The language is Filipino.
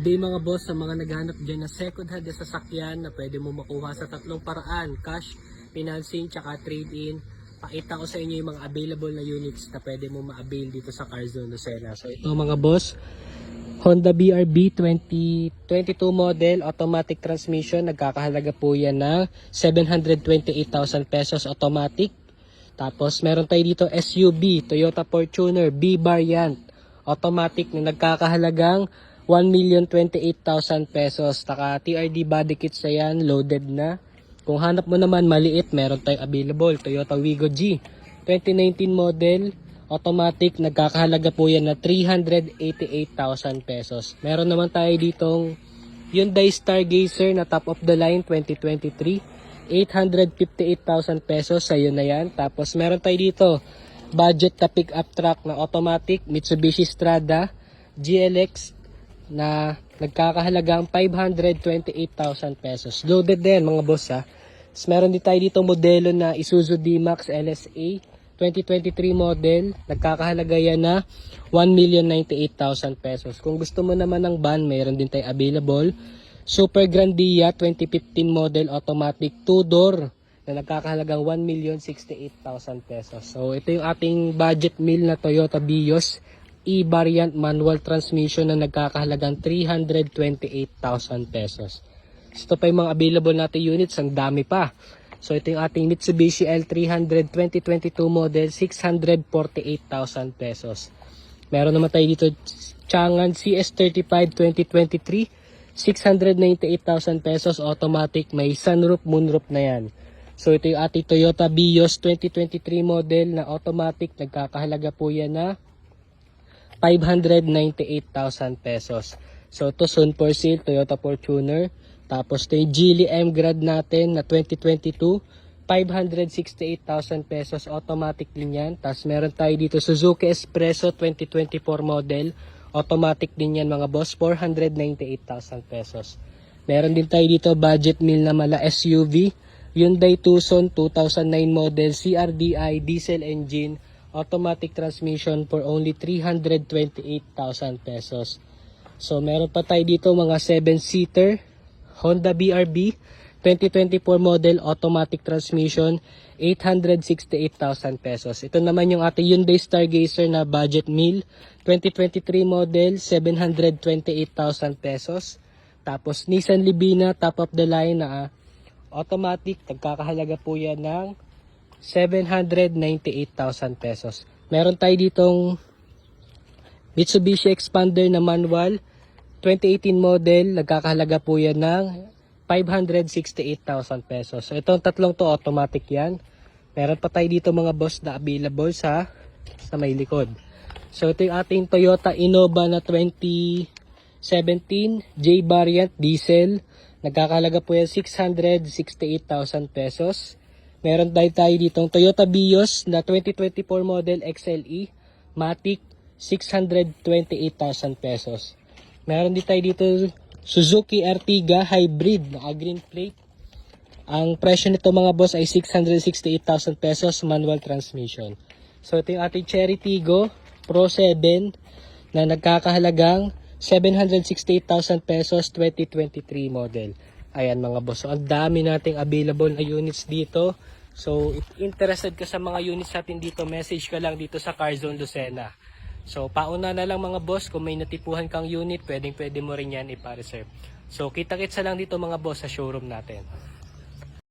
Good day mga boss, sa mga naghahanap dyan na second hand na sasakyan na pwede mo makuha sa tatlong paraan: cash, financing, tsaka trade-in. Pakita ko sa inyo yung mga available na units na pwede mo ma-avail dito sa Carzon Lucena. So ito mga boss, Honda BRB 2022 model, automatic transmission. Nagkakahalaga po yan na 728,000 pesos automatic. Tapos meron tayo dito SUV, Toyota Fortuner B variant, automatic na nagkakahalagang 1,028,000 pesos. Taka TRD body kits na yan, loaded na. Kung hanap mo naman maliit, meron tayong available, Toyota Wigo G 2019 model, automatic, nagkakahalaga po yan na 388,000 pesos. Meron naman tayo ditong Hyundai Stargazer na top of the line 2023, 858,000 pesos, sayo na yan. Tapos meron tayo dito budget na pick up truck na automatic, Mitsubishi Strada GLX na nagkakahalagang 528,000 pesos. Loaded din mga boss ha. Tapos meron din tayo dito modelo na Isuzu D-Max LSA 2023 model. Nagkakahalaga yan na 1,098,000 pesos. Kung gusto mo naman ng van, meron din tayo available. Super Grandia 2015 model automatic 2-door na nagkakahalagang 1,068,000 pesos. So ito yung ating budget meal na Toyota Vios E-variant manual transmission na nagkakahalagang 328,000 pesos. Ito pa yung mga available natin units, ang dami pa. So ito yung ating Mitsubishi L300 2022 model, 648,000 pesos. Meron naman tayo dito Changan CS35 2023, 698,000 pesos automatic, may sunroof, moonroof na yan. So ito yung ating Toyota Vios 2023 model na automatic, nagkakahalaga po yan na 598,000 pesos. So ito soon for sale, Toyota Fortuner. Tapos ito yung Geely M Grad natin na 2022, 568,000 pesos automatic din yan. Tapos meron tayo dito Suzuki Espresso 2024 model, automatic din yan mga boss, 498,000 pesos. Meron din tayo dito budget meal na mala SUV, Hyundai Tucson 2009 model, CRDI diesel engine, automatic transmission for only 328,000 pesos. So meron pa tayo dito mga 7-seater Honda BRB 2024 model, automatic transmission, 868,000 pesos. Ito naman yung ating Hyundai Stargazer na budget meal 2023 model, 728,000 pesos. Tapos Nissan Livina top of the line na automatic, nagkakahalaga po yan ng 798,000 pesos. Meron tayo ditong Mitsubishi Expander na manual 2018 model, nagkakahalaga po yan ng 568,000 pesos. So itong tatlong to automatic yan. Meron pa tayo dito mga boss na available sa may likod. So ito yung ating Toyota Innova na 2017 J variant diesel, nagkakahalaga po yan 668,000 pesos. Meron tayo ditong Toyota Vios na 2024 model XLE Matic, 628,000 pesos. Meron din tayo dito Suzuki Ertiga Hybrid na green plate. Ang presyo nito mga boss ay 668,000 pesos, manual transmission. So ito yung ating Cherry Tiggo Pro 7 na nagkakahalagang 768,000 pesos, 2023 model. Ayan mga boss, so ang dami nating available na units dito. So if interested ka sa mga units natin dito, message ka lang dito sa Carzon Lucena. So pauna na lang mga boss, kung may natipuhan kang unit, pwede mo rin yan ipa-reserve. So kita-kitsa lang dito mga boss sa showroom natin.